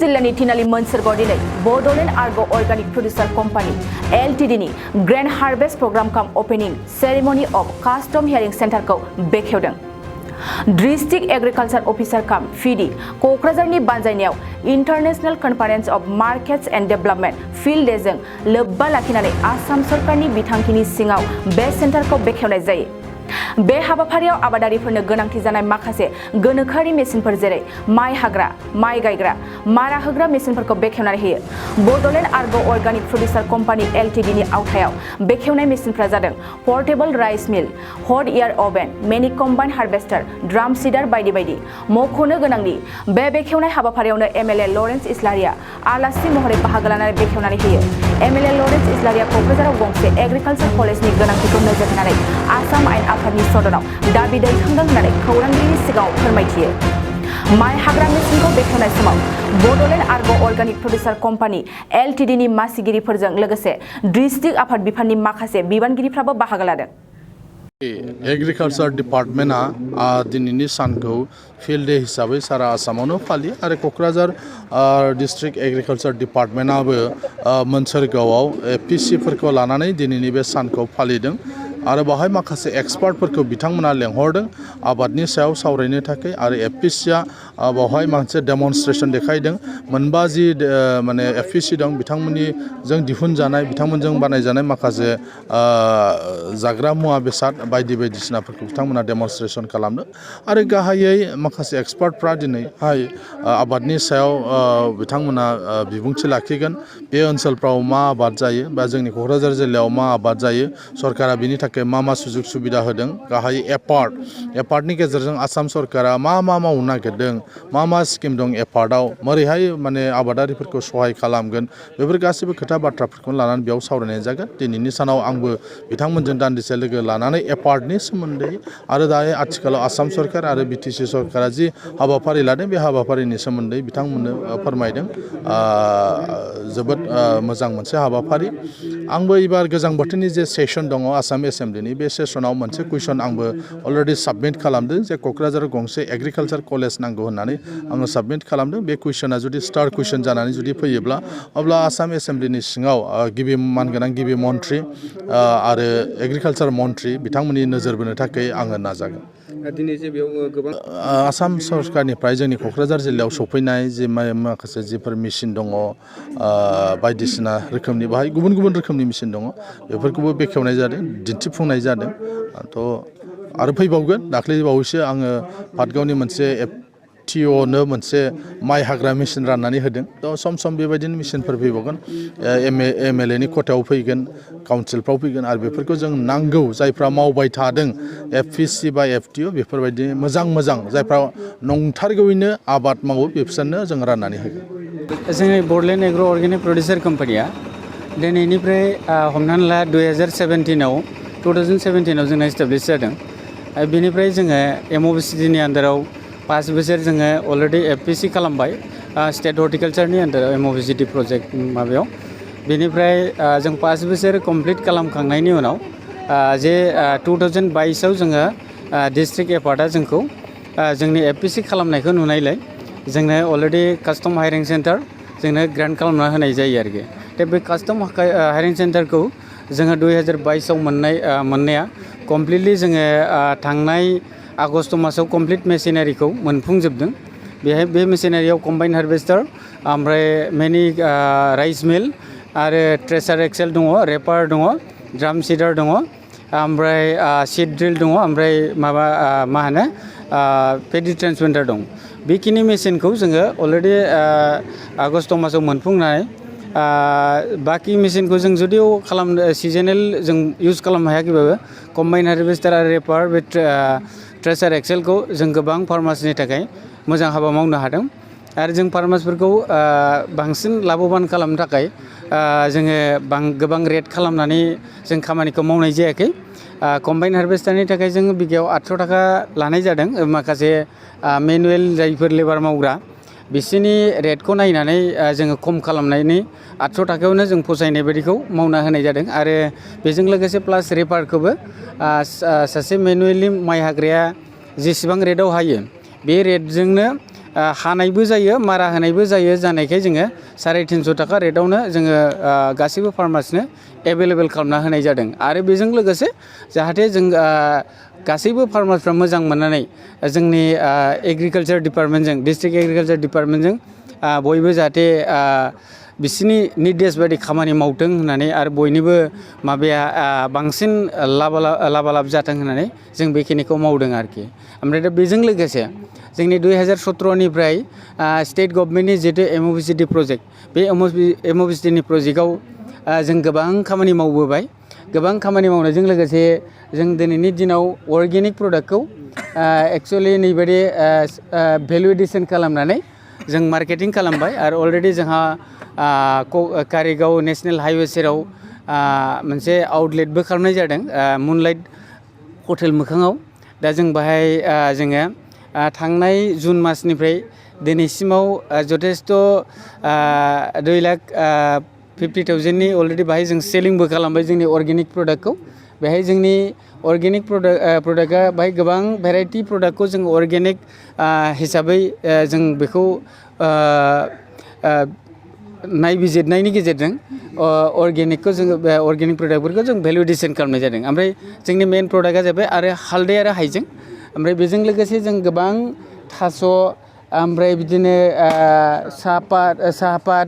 जिल्लानि थिनालि मोनसोरगाव दिनै बड'लेण्ड आर्ग अर्गानिक प्रडिउसार कम्पानि एलटिडिनि ग्रेन्ड हार्वेस्ट प्रग्राम काम opening ceremony of custom hiring सेन्टारखौ बेखेवदों। डिस्ट्रिक्ट एग्रिकालचार अफिसार काम फिडि क'क्राझारनि बानजायनायाव international conference of markets and development field डेजों लोब्बा लाखिनानै आसाम सरकारनि बिथांखिनि सिङाव बे सेन्टारखौ बेखेवनाय जायो। बे हाबाफारियाव आबादारिफोरनो गोनांथि जानाय माखासे गोनोखोआरि मेसिनफोर जेरै माइ हाग्रा, माइ गायग्रा, मारा होग्रा मेसिनफोरखौ बेखेवनानै होयो। बड'लेण्ड आर्ग अर्गानिक प्रडिउसार कम्पानि एलटिडिनि आवथायाव बेखेवनाय मेसिनफोरा जादों portable rice mill, hot air oven, mini combine harvester, drum seeder बायदि बायदि। मख'नो गोनांदि बे बेखेवनाय हाबाफारियावनो एमएलए लरेन्स इस्लारिया आलासि महरै बाहागो लानानै बेखेवनानै होयो। एमएलए लरेन्स इस्लारिया क'क्राझाराव गंसे एग्रिकालचार कलेजनि गोनांथिखौ नोजोर होनानै आसाम आयेन आफादनि सदनाव दाबि दैखांदों होननानै खौरांगिरिनि सिगाङाव फोरमायथियो। माइ हाग्रा मेसिनखौ बेखेवनाय समाव बड'लेण्ड आर्ग अर्गानिक प्रडिउसार कम्पानि एलटिडिनि मासिगिरिफोरजों लोगोसे डिस्ट्रिक्ट आफाद बिफाननि माखासे बिबानगिरिफ्राबो बाहागो लादों। एग्रिकालचार डिपार्टमेन्टआ दिनैनि सानखौ फिल्ड डे हिसाबै सारा आसामावनो फालियो आरो क'क्राझार डिस्ट्रिक्ट एग्रिकालचार डिपार्टमेन्टआबो मोनसोरगावआव एपिसिफोरखौ लानानै दिनैनि बे सानखौ फालिदों आरो बाहाय माखासे एक्सपार्टफोरखौ बिथांमोना लेंहरदों आबादनि सायाव सावरायनो थाखाय आरो एपिसिया बावहाय मोनसे डेमनस्ट्रेसन देखायदों। मोनबा जि माने एपिसि दं बिथांमोननि जों दिहुनजानाय बिथांमोनजों बानायजानाय माखासे जाग्रा मुवा बेसाद बायदिसिनाफोरखौ बिथांमोना डेमनस्ट्रेसन खालामदों आरो गाहायै माखासे एक्सपार्टफ्रा दिनैहाय आबादनि सायाव बिथांमोना बिबुंथि लाखिगोन। बे ओनसोलफ्राव मा आबाद जायो बा जोंनि क'क्राझार जिल्लायाव मा आबाद जायो, सरकारा बिनि थाखाय मा सुजुग सुबिदा होदों, गाहायै एपार्टनि गेजेरजों आसाम सरकारा मा मावनो नागिरदों, मा स्किम दं एपार्टआव, मोरैहाय माने आबादारिफोरखौ सहाय खालामगोन, बेफोर गासैबो खोथा बाथ्राफोरखौ लानानै बेयाव सावरायनाय जागोन। दिनैनि सानाव आंबो बिथांमोनजों दान्दिसे लोगो लानानै एपार्टनि सोमोन्दै आरो दायो आथिखालाव आसाम सरकार आरो बिटिसि सरकारा जि हाबाफारि लादों बे हाबाफारिनि सोमोन्दै बिथांमोननो फोरमायदों। जोबोद मोजां मोनसे हाबाफारि। आंबो एबार गोजां बोथोरनि जे सेसन दङ आसाम एसेम्ब्लिनि, बे सेसनाव मोनसे कुइसन आंबो अलरेडि साबमिट खालामदों जे क'क्राझाराव गंसे एग्रिकालचार कलेज नांगौ होननानै आङो साबमिट खालामदों। बे कुइसना जुदि स्टार कुइसन जानानै जुदि फैयोब्ला अब्ला आसाम एसेम्ब्लिनि सिङाव गिबि मानगोनां गिबि मन्थ्रि आरो एग्रिकालचार मन्थ्रि बिथांमोननि नोजोर बोनो थाखाय आङो नाजागोन। दिनै जे बेयाव गोबां आसाम सरकारनिफ्राय जोंनि क'क्राझार जिल्लायाव सफैनाय जे माखासे जिफोर मेसिन दङ, बायदिसिना रोखोमनि बाहाय गुबुन रोखोमनि मेसिन दङ, बेफोरखौबो बेखेवनाय जादों, दिन्थिफुंनाय जादों। आरो फैबावगोन। दाख्लै बावैसो आङो पाटगावनि मोनसे एफटिअनो मोनसे माइ हाग्रा मेसिन राननानै होदों। सम बेबायदिनो मेसिनफोर फैबावगोन। एमएलएनि खथायाव फैगोन, काउन्सिलफ्राव फैगोन आरो बेफोरखौ जों नांगौ जायफ्रा मावबाय थादों एफपिसि बा एफटिअ बेफोरबायदि मोजां जायफ्रा नंथारगौयैनो आबाद मावो बिसोरनो जों राननानै होगोन। जोंनि बड'लेण्ड एग्र' अर्गेनिक प्रडिउसार कम्पानिया दिनैनिफ्राय हमनानै ला 2017आव जोंना इस्टाब्लिस जादों। बेनिफ्राय जोङो एमअबिसिडिनि आन्दाराव 5 बोसोर जोङो अलरेडि एफपिसि खालामबाय स्टेट हर्टिकालचारनि आन्दाराव एमअबिसिडि प्रजेक्ट माबायाव। बेनिफ्राय जों 5 बोसोर कमप्लिट खालामखांनायनि उनाव जे 2022आव जोङो डिस्ट्रिक्ट एपार्टआ जोंखौ जोंनि एफपिसि खालामनायखौ नुनायलाय जोंनो अलरेडि कास्टम हायरिं सेन्टार जोंनो ग्रान्ट खालामना होनाय जायो आरोखि। दा बे कास्टम हायरिं सेन्टारखौ जोङो 2022आव मोननाया कमप्लिटलि जोङो थांनाय आगस्ट मासाव कमप्लिट मेसिनारिखौ मोनफुंजोबदों। बेहाय बे मेसिनारियाव कम्बाइन हार्वेस्टार, ओमफ्राय मेनि राइस मिल आरो ट्रेसार एक्सेल दङ, रेपार दङ, ड्राम सीडार दङ, ओमफ्राय सीड ड्रिल दङ, ओमफ्राय मा होनो पेडि ट्रान्सप्लान्टार दं। बेखिनि मेसिनखौ जोङो अलरेडि आगस्ट मासाव मोनफुंनानै बाखि मेसिनखौ जों जुदियाव सिजनेल जों इउज खालामनो हायाखैबाबो कम्बाइन हार्वेस्टार आरो रेपार बे ट्रेसार एक्सेलखौ जों गोबां फार्मार्सनि थाखाय मोजां हाबा मावनो हादों। आरो जों फार्मार्सफोरखौ बांसिन लाभबान खालामनो थाखाय जोङो गोबां रेट खालामनानै जों खामानिखौ मावनाय जायाखै। कम्बाइन हार्वेस्टारनि थाखाय जोङो बिगायाव 800 थाखा लानाय जादों। माखासे मेनुवेल जायफोर लेबार मावग्रा बिसोरनि रेटखौ नायनानै जोङो खम खालामनायनि 800 थाखायावनो जों फसायनाय बायदिखौ मावना होनाय जादों। आरो बेजों लोगोसे प्लास रेपारखौबो सासे मेनुवेलि माइ हाग्राया जेसेबां रेटआव हायो बे रेटजोंनो हानायबो जायो मारा होनायबो जानायखाय जोङो 350 थाखा रेटआवनो जोङो गासैबो फार्मार्सनो एभेलेबेल खालामना होनाय जादों आरो बेजों लोगोसे जाहाथे जों गासैबो फार्मार्सफ्रा मोजां मोननानै जोंनि एग्रिकालचार डिपार्टमेन्टजों डिस्ट्रिक्ट एग्रिकालचार डिपार्टमेन्टजों बयबो जाहाथे बिसिनि निर्देश बायदि खामानि मावथों होननानै आरो बयनिबो माबाया बांसिन लाबालाब जाथों होननानै जों बेखिनिखौ मावदों आरोखि ओमफ्राय दा बेजों लोगोसे जोंनि 2017 निफ्राय स्टेट गभर्नमेन्टनि जितु MOBCD प्रजेक्ट बे MOBCD नि प्रजेक्टआव जों गोबां खामानि मावबोबाय गोबां खामानि मावनायजों लोगोसे जों दिनैनि दिनाव अर्गेनिक प्रडाक्टखौ एक्चुअलि नैबायदि भेलु एडिसन खालामनानै जों मार्केटिं खालामबाय आरो अलरेडि जोंहा कारिगाव नेशनेल हाइवे सेराव मोनसे आउटलेटबो खालामनाय जादों मुनलाइट हटेल मोखाङाव दा जों बाहाय जोङो थांनाय जुन मासनिफ्राय दिनैसिमाव जथेस्थ' 2,50,000 नि अलरेडि बाहाय जों सेलिंबो खालामबाय जोंनि अर्गेनिक प्रडाक्टखौ बेहाय जोंनि अर्गेनिक प्रडाक्टआ बाहाय गोबां भेराइटि प्रडाक्टखौ जों अर्गेनिक हिसाबै जों बेखौ नायबिजिरनायनि गेजेरजों अर्गेनिकखौ जोङो अर्गेनिक प्रडाक्टफोरखौ जों भेलु एडिसन खालामनाय जादों ओमफ्राय जोंनि मेन प्रडाक्टआ जाबाय आरो हालदै आरो हाइजें ओमफ्राय बेजों लोगोसे जों गोबां थास' ओमफ्राय बिदिनो साहापात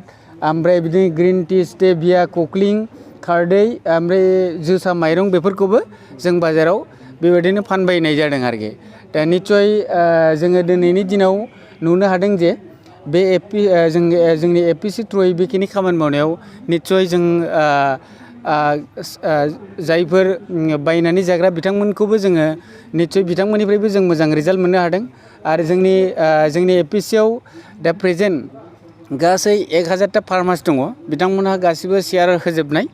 ओमफ्राय बिदिनो ग्रिन टि स्टेभिया ककलिं खारदै ओमफ्राय जोसा माइरं बेफोरखौबो जों बाजाराव बेबायदिनो फानबायनाय जादों आरोखि दा निस्सय जोङो दिनैनि दिनाव नुनो हादों जे बे जोंनि APC थ्रुयै बेखिनि खामानि मावनायाव निस्सय जों जायफोर बायनानै जाग्रा बिथांमोनखौबो जोङो निस्सय बिथांमोननिफ्रायबो जों मोजां रिजाल्ट मोननो हादों आरो जोंनि APC आव दा प्रेजेन्ट गासै 1000टा फार्मार्स दङ बिथांमोनहा गासिबो शेयार होजोबनाय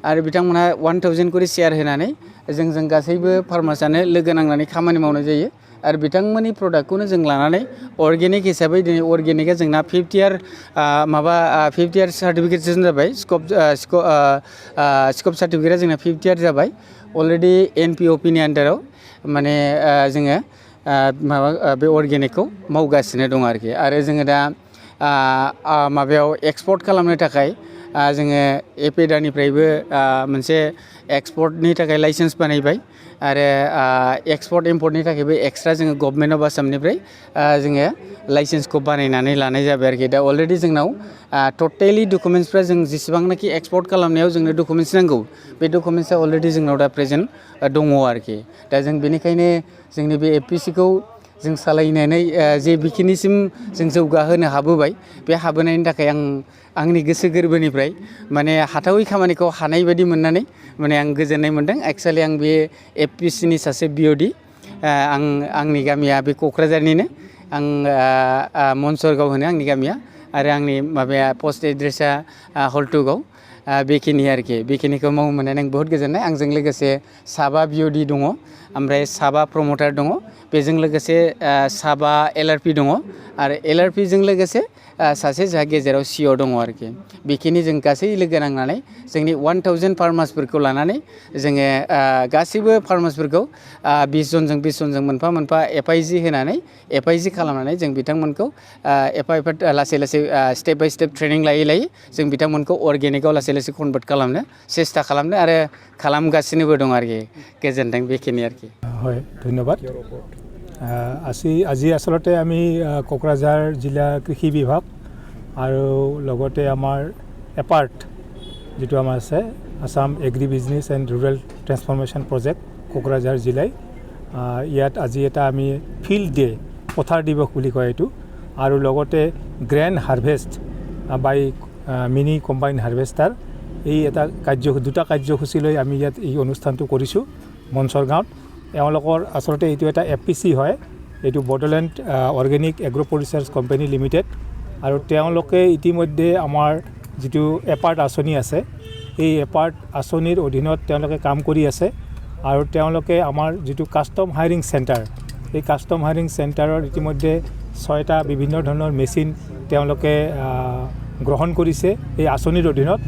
आरो बिथांमोनहा 1000 करि शेयार होनानै जों गासैबो फार्मार्सआनो लोगो नांनानै खामानि मावनाय जायो आरो बिथांमोननि प्रडाक्टखौनो जों लानानै अर्गेनिक हिसाबै दिनै अर्गेनिकआ जोंना 50 इयार 50 इयार सार्टिफिकेशन जाबाय स्कप सार्टिफिकेटआ जोंना 50 इयार जाबाय अलरेडि NPOP नि आन्डाराव माने जोङो बे अर्गेनिकखौ मावगासिनो दं आरोखि आरो जोङो दा माबायाव एक्सपर्ट खालामनो थाखाय जोङो एपेडानिफ्रायबो मोनसे एक्सपर्टनि थाखाय लाइसेन्स बानायबाय आरो एक्सपर्ट इम्पर्टनि थाखायबो एक्सट्रा जोङो गभर्नमेन्ट अफ आसामनिफ्राय जोङो लाइसेन्सखौ बानायनानै लानाय जाबाय आरोखि दा अलरेडि जोंनाव टटेलि डकुमेन्ट्सफ्रा जों जेसेबांनाखि एक्सपर्ट खालामनायाव जोंनो डकुमेन्ट्स नांगौ बे डकुमेन्ट्सआ अलरेडि जोंनाव दा प्रेजेन्ट दङ आरोखि दा जों बेनिखायनो जोंनि बे APC खौ जों सालायनानै जे बिखिनिसिम जों जौगाहोनो हाबोबाय बे हाबोनायनि थाखाय आंनि गोसो गोरबोनिफ्राय माने हाथावै खामानिखौ हानाय बायदि मोननानै माने आं गोजोननाय मोनदों एक्चुअलि आं बे APC नि सासे BOD आंनि गामिया बे क'क्राझारनिनो आं मनसरगाव होनो आंनि गामिया आरो आंनि माबाया पस्ट एड्रेसा हल्टुगाव बेखिनि आरोखि बेखिनिखौ मावनो मोननानै आं बहुत गोजोननाय आंजों लोगोसे 7 BOD दङ ओमफ्राय 7 प्रमटार दङ बेजों लोगोसे 7 LRP दङ आरो LRP जों लोगोसे सासे जोंहा गेजेराव CO दङ आरोखि बेखिनि जों गासै लोगो नांनानै जोंनि 1000 फार्मार्सफोरखौ लानानै जोङो गासैबो फार्मार्सफोरखौ 20 जनजों मोनफा मोनफा FIG होनानै FIG खालामनानै जों बिथांमोनखौ एफा लासै स्टेप बाय स्टेप ट्रेनिं लायै जों बिथांमोनखौ अर्गेनिकआव लासै कनभार्ट खालामनो सेस्था खालामनो आरो खालामगासिनोबो दं आरोखि गोजोनदों बेखिनि आरोखि হয় ধন্যবাদ আজি আসলতে আমি কোকৰাঝাৰ জিলা কৃষি বিভাগ আৰু লগতে আমাৰ এপাৰ্ট যেটো আমাৰ আছে Assam agri business and rural transformation project Kokrajhar জিলাই ইয়াত আজি এটা আমি ফিল্ড ডে পথাৰ দিৱস বুলি কয় এইটো আৰু লগতে grand harvest by mini combine harvester এই এটা দুটা কাৰ্যসূচী লৈ আমি ইয়াত এই অনুষ্ঠানটো কৰিছোঁ মনসৰ গাঁৱত এওঁলোকৰ আসলতে এইটো এটা APC হয় এইটো Bodoland organic agro producers company limited আৰু তেওঁলোকে ইতিমধ্যে আমাৰ যিটো এপাৰ্ট আঁচনি আছে এই এপাৰ্ট আঁচনিৰ অধীনত তেওঁলোকে কাম কৰি আছে আৰু তেওঁলোকে আমাৰ যিটো কাষ্টম হায়াৰিং চেণ্টাৰ এই কাষ্টম হায়াৰিং চেণ্টাৰৰ ইতিমধ্যে 6টা বিভিন্ন ধৰণৰ মেচিন তেওঁলোকে গ্ৰহণ কৰিছে এই আঁচনিৰ অধীনত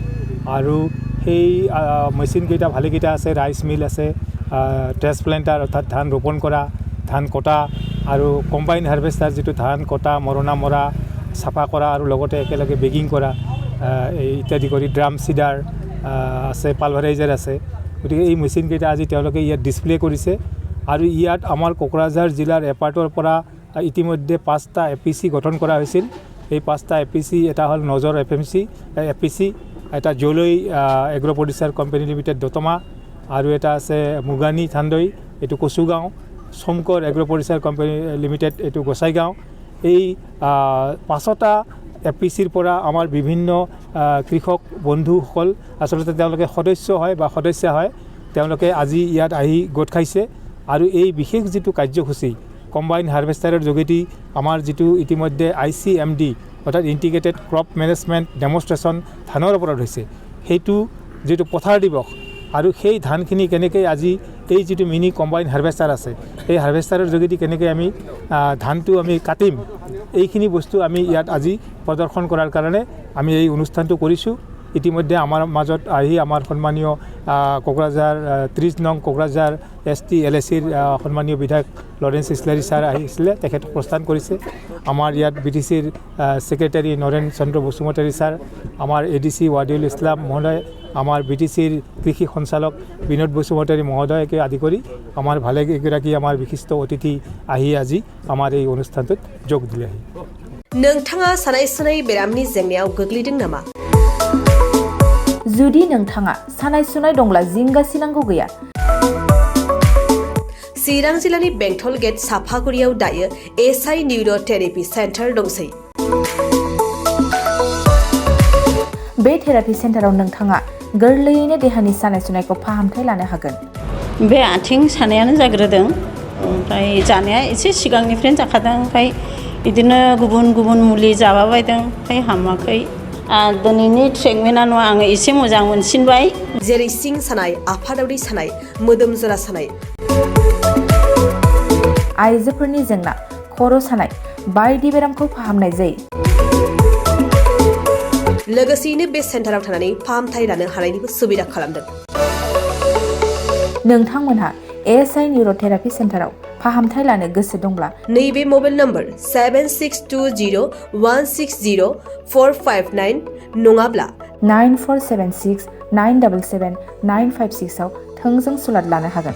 আৰু সেই মেচিনকেইটা ভালেকেইটা আছে ৰাইচ মিল আছে ট্ৰেন্সপ্লেণ্টাৰ অৰ্থাৎ ধান ৰোপণ কৰা ধান কটা আৰু কম্বাইন হাৰ্ভেষ্টাৰ যিটো ধান কটা মৰণা মৰা চাফা কৰা আৰু লগতে একেলগে বেগিং কৰা এই ইত্যাদি কৰি ড্ৰাম চিডাৰ আছে পালভাৰাইজাৰ আছে গতিকে এই মেচিনকেইটা আজি তেওঁলোকে ইয়াত ডিছপ্লে কৰিছে আৰু ইয়াত আমাৰ কোকৰাঝাৰ জিলাৰ এপাৰ্টৰ পৰা ইতিমধ্যে 5টা APC গঠন কৰা হৈছিল এই 5টা APC এটা হ'ল নজৰ APC এটা জলৈ এগ্ৰ প্ৰডিউচাৰ কোম্পানী লিমিটেড দতমা আৰু এটা আছে মুগানী থান্দৈ এইটো Kachugaon Shankar agro producer company limited এইটো গোসাইগাঁও এই 5টা APCৰ পৰা আমাৰ বিভিন্ন কৃষক বন্ধুসকল আচলতে তেওঁলোকে সদস্য হয় বা সদস্যা হয় তেওঁলোকে আজি ইয়াত আহি গোট খাইছে আৰু এই বিশেষ যিটো কাৰ্যসূচী কম্বাইন হাৰ্ভেষ্টাৰৰ যোগেদি আমাৰ যিটো ইতিমধ্যে ICMD অৰ্থাৎ ইণ্টিগ্ৰেটেড ক্ৰপ মেনেজমেণ্ট ডেমনষ্ট্ৰেশ্যন ধানৰ ওপৰত হৈছে সেইটো যিটো পথাৰ দিৱস আৰু সেই ধানখিনি কেনেকৈ আজি এই যিটো মিনি কম্বাইন হাৰ্ভেষ্টাৰ আছে এই হাৰ্ভেষ্টাৰৰ যোগেদি কেনেকৈ আমি ধানটো আমি কাটিম এইখিনি বস্তু আমি ইয়াত আজি প্ৰদৰ্শন কৰাৰ কাৰণে আমি এই অনুষ্ঠানটো কৰিছোঁ ইতিমধ্যে আমাৰ মাজত আহি আমাৰ সন্মানীয় কোকৰাঝাৰ 30 নং কোকৰাঝাৰ ST LACৰ সন্মানীয় বিধায়ক লৰেন্স ইছলাৰী ছাৰ আহিছিলে তেখেত প্ৰস্থান কৰিছে আমাৰ ইয়াত BTCৰ ছেক্ৰেটাৰী নৰেন চন্দ্ৰ বসুমতাৰী ছাৰ আমাৰ ADC ৱাদিউল ইছলাম মহোদয় আমাৰ BTCৰ কৃষি সঞ্চালক বিনোদ বসুমতাৰী মহোদয়কে আদি কৰি আমাৰ ভালেকেইগৰাকী আমাৰ বিশিষ্ট অতিথি আহি আজি আমাৰ এই অনুষ্ঠানটোত যোগ দিলেহি नोंथाङा सानाय सुनाय बेरामनि जेंनायाव गोग्लैदों नामा जुदि नोंथाङा सानाय सुनाय दंब्ला जिंगासिनांगौ गैया चिरां जिल्लानि बेंटल गेट साफागुरियाव दायो SI निउर' थेरापि सेन्टार दंसै बे थेरापि सेन्टाराव नोंथाङा गोरलैयैनो देहानि सानाय सुनायखौ फाहामथाय लानो हागोन बे आथिं सानायानो जाग्रोदों ओमफ्राय जानाया एसे सिगांनिफ्रायनो जाखादों ओमफ्राय बिदिनो गुबुन गुबुन मुलि जाबाबायदों ओमफ्राय हामाखै दिनैनि ट्रिटमेन्टआ नङा आङो एसे मोजां मोनसिनबाय जेरै सिं सानाय आफादावरि सानाय मोदोम जरा सानाय आइजोफोरनि जेंना खर' सानाय बायदि बेरामखौ फाहामनाय जायो लोगोसेयैनो बे सेन्टाराव थानानै फाहामथाय लानो हानायनिबो सुबिदा खालामदों नोंथांमोनहा SI निउर' थेरापि सेन्टाराव फाहामथाय लानो गोसो दंब्ला नैबे मबाइल नम्बर 7620160459 नङाब्ला 9476977956 आव थोंजों सुलाद लानो हागोन